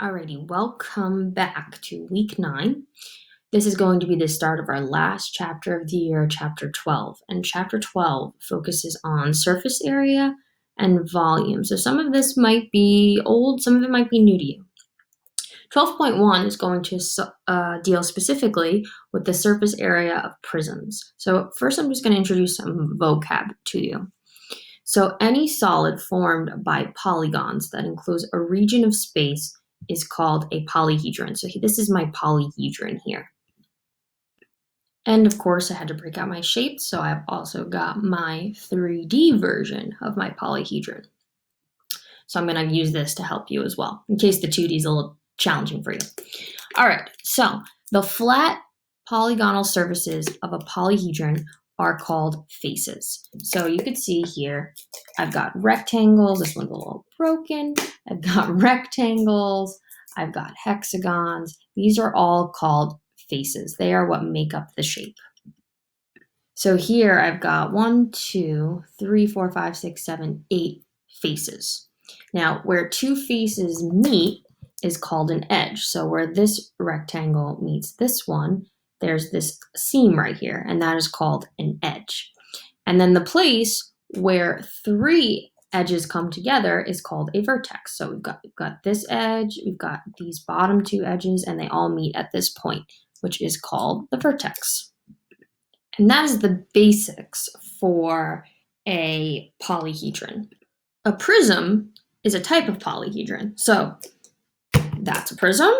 Alrighty, welcome back to week 9. This is going to be the start of our last chapter of the year, chapter 12. And chapter 12 focuses on surface area and volume. So some of this might be old, some of it might be new to you. 12.1 is going to deal specifically with the surface area of prisms. So first I'm just going to introduce some vocab to you. So any solid formed by polygons that includes a region of space is called a polyhedron. So this is my polyhedron here. And of course, I had to break out my shapes, so I've also got my 3D version of my polyhedron. So I'm going to use this to help you as well, in case the 2D is a little challenging for you. All right, so the flat polygonal surfaces of a polyhedron are called faces. So you could see here, I've got rectangles. This one's a little broken. I've got rectangles. I've got hexagons. These are all called faces. They are what make up the shape. So here I've got 1, 2, 3, 4, 5, 6, 7, 8 faces. Now, where two faces meet is called an edge. So where this rectangle meets this one, there's this seam right here, and that is called an edge. And then the place where 3 edges come together is called a vertex. So we've got this edge, we've got these bottom 2 edges, and they all meet at this point, which is called the vertex. And that is the basics for a polyhedron. A prism is a type of polyhedron. So that's a prism.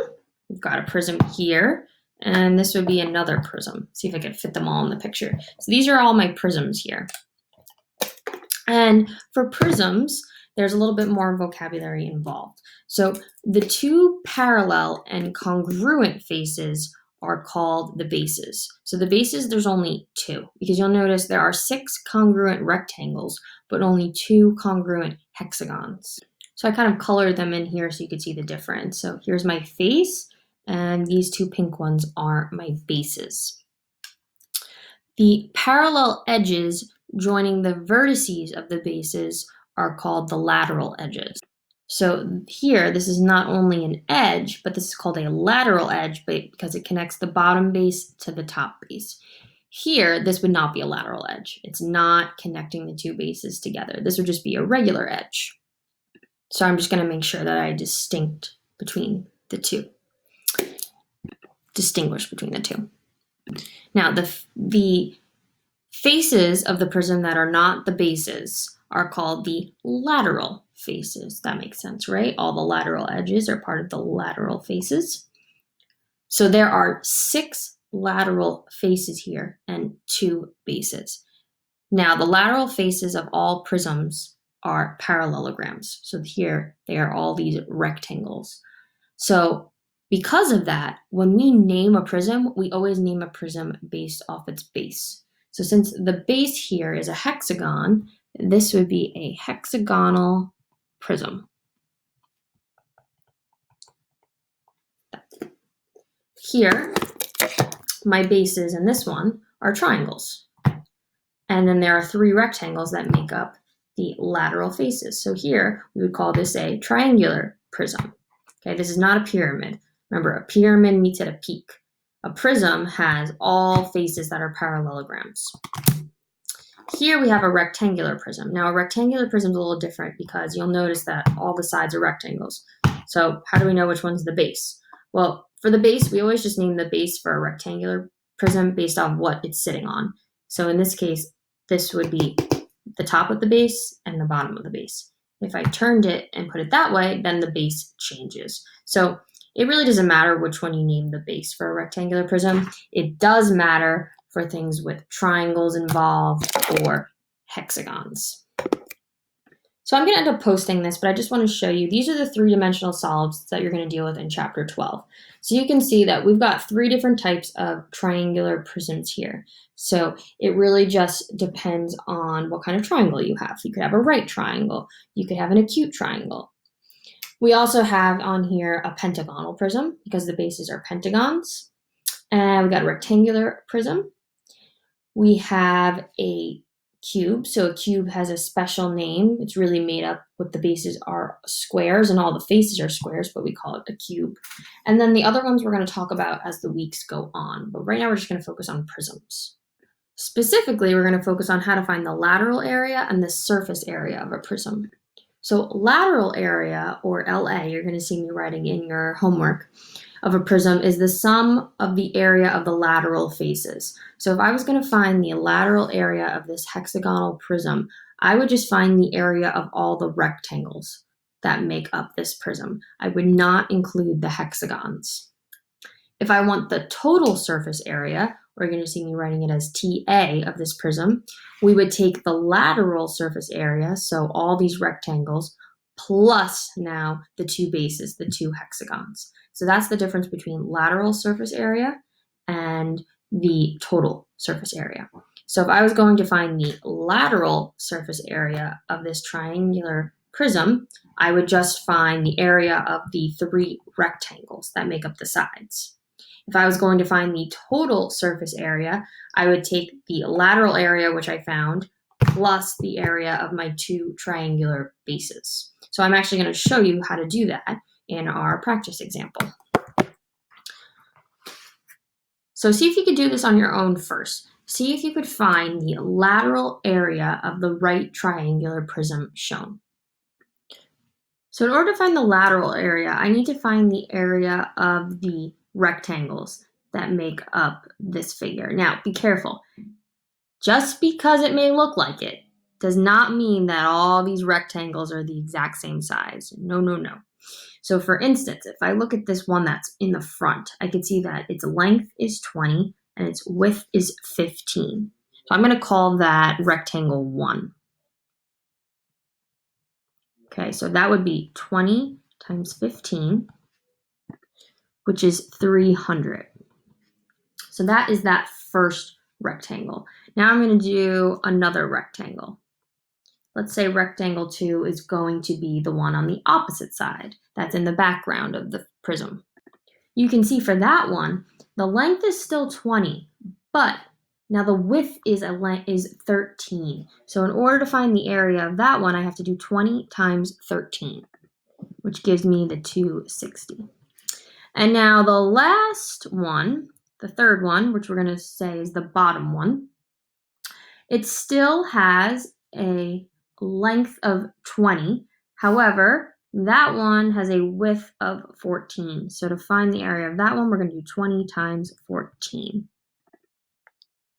We've got a prism here, and this would be another prism. See if I can fit them all in the picture. So these are all my prisms here. And for prisms, there's a little bit more vocabulary involved. So the 2 parallel and congruent faces are called the bases. So the bases, there's only 2, because you'll notice there are 6 congruent rectangles, but only 2 congruent hexagons. So I kind of colored them in here so you could see the difference. So here's my face, and these 2 pink ones are my bases. The parallel edges joining the vertices of the bases are called the lateral edges. So here, this is not only an edge, but this is called a lateral edge because it connects the bottom base to the top base. Here, this would not be a lateral edge. It's not connecting the 2 bases together. This would just be a regular edge. So I'm just going to make sure that I distinguish between the 2. Now, the faces of the prism that are not the bases are called the lateral faces. That makes sense, right? All the lateral edges are part of the lateral faces. So there are 6 lateral faces here and 2 bases. Now, the lateral faces of all prisms are parallelograms. So here, they are all these rectangles. So because of that, when we name a prism, we always name a prism based off its base. So since the base here is a hexagon, this would be a hexagonal prism. Here, my bases in this one are triangles. And then there are 3 rectangles that make up the lateral faces. So here, we would call this a triangular prism. Okay, this is not a pyramid. Remember, a pyramid meets at a peak. A prism has all faces that are parallelograms. Here we have a rectangular prism. Now, a rectangular prism is a little different because you'll notice that all the sides are rectangles. So how do we know which one's the base? Well, for the base, we always just name the base for a rectangular prism based on what it's sitting on. So in this case, this would be the top of the base and the bottom of the base. If I turned it and put it that way, then the base changes. So it really doesn't matter which one you name the base for a rectangular prism. It does matter for things with triangles involved or hexagons. So I'm going to end up posting this, but I just want to show you, these are the 3-dimensional solids that you're going to deal with in chapter 12. So you can see that we've got 3 different types of triangular prisms here. So it really just depends on what kind of triangle you have. You could have a right triangle. You could have an acute triangle. We also have on here a pentagonal prism because the bases are pentagons. And we've got a rectangular prism. We have a cube. So a cube has a special name. It's really made up what the bases are squares and all the faces are squares, but we call it a cube. And then the other ones we're going to talk about as the weeks go on. But right now we're just going to focus on prisms. Specifically, we're going to focus on how to find the lateral area and the surface area of a prism. So lateral area, or LA, you're going to see me writing in your homework, of a prism is the sum of the area of the lateral faces. So if I was going to find the lateral area of this hexagonal prism, I would just find the area of all the rectangles that make up this prism. I would not include the hexagons. If I want the total surface area, we're going to see me writing it as TA of this prism, we would take the lateral surface area, so all these rectangles, plus now the two bases, the two hexagons. So that's the difference between lateral surface area and the total surface area. So if I was going to find the lateral surface area of this triangular prism, I would just find the area of the three rectangles that make up the sides. If I was going to find the total surface area, I would take the lateral area, which I found, plus the area of my two triangular bases. So I'm actually going to show you how to do that in our practice example. So see if you could do this on your own first. See if you could find the lateral area of the right triangular prism shown. So in order to find the lateral area, I need to find the area of the rectangles that make up this figure. Now, be careful. Just because it may look like it does not mean that all these rectangles are the exact same size. No, no, no. So for instance, if I look at this one that's in the front, I can see that its length is 20 and its width is 15. So I'm going to call that rectangle 1. Okay, so that would be 20 times 15, which is 300. So that is that first rectangle. Now I'm going to do another rectangle. Let's say rectangle 2 is going to be the one on the opposite side. That's in the background of the prism. You can see for that one, the length is still 20, but now the width is 13. So in order to find the area of that one, I have to do 20 times 13, which gives me the 260. And now the last one, the third one, which we're going to say is the bottom one, it still has a length of 20. However, that one has a width of 14. So to find the area of that one, we're going to do 20 times 14,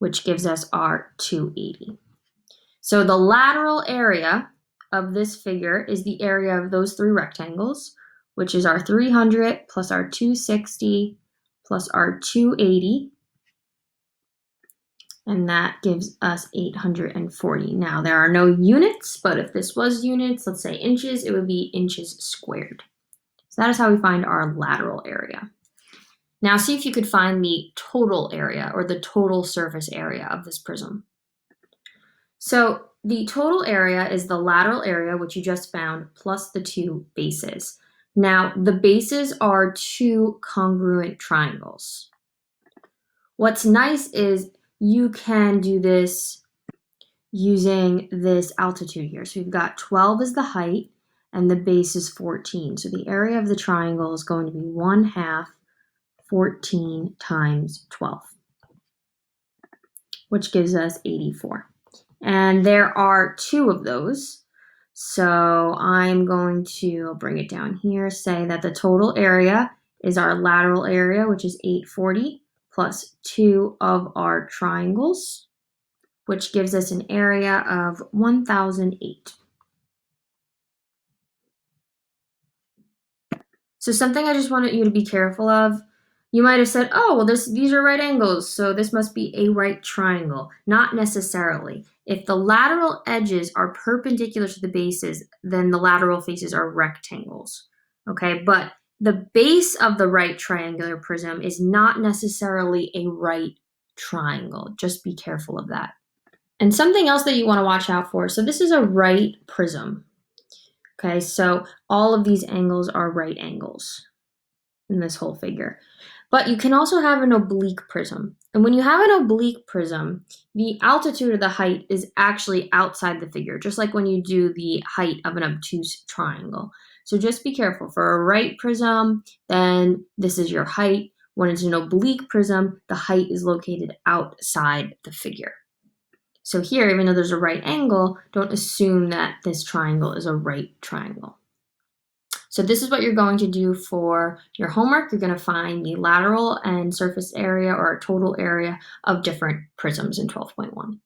which gives us our 280. So the lateral area of this figure is the area of those three rectangles, which is our 300 plus our 260 plus our 280. And that gives us 840. Now, there are no units, but if this was units, let's say inches, it would be inches squared. So that is how we find our lateral area. Now, see if you could find the total area or the total surface area of this prism. So the total area is the lateral area, which you just found, plus the two bases. Now, the bases are two congruent triangles. What's nice is you can do this using this altitude here. So we've got 12 as the height and the base is 14. So the area of the triangle is going to be 1/2 14 times 12, which gives us 84. And there are two of those. So I'm going to bring it down here, say that the total area is our lateral area, which is 840. Plus 2 of our triangles, which gives us an area of 1008. So something I just wanted you to be careful of, you might have said, oh, well, these are right angles, so this must be a right triangle. Not necessarily. If the lateral edges are perpendicular to the bases, then the lateral faces are rectangles, okay? But the base of the right triangular prism is not necessarily a right triangle. Just be careful of that. And something else that you want to watch out for. So this is a right prism. Okay, so all of these angles are right angles. in this whole figure. But you can also have an oblique prism. And when you have an oblique prism, the altitude or the height is actually outside the figure, just like when you do the height of an obtuse triangle. So just be careful. For a right prism, then this is your height. When it's an oblique prism, the height is located outside the figure. So here, even though there's a right angle, don't assume that this triangle is a right triangle. So this is what you're going to do for your homework. You're going to find the lateral and surface area or total area of different prisms in 12.1.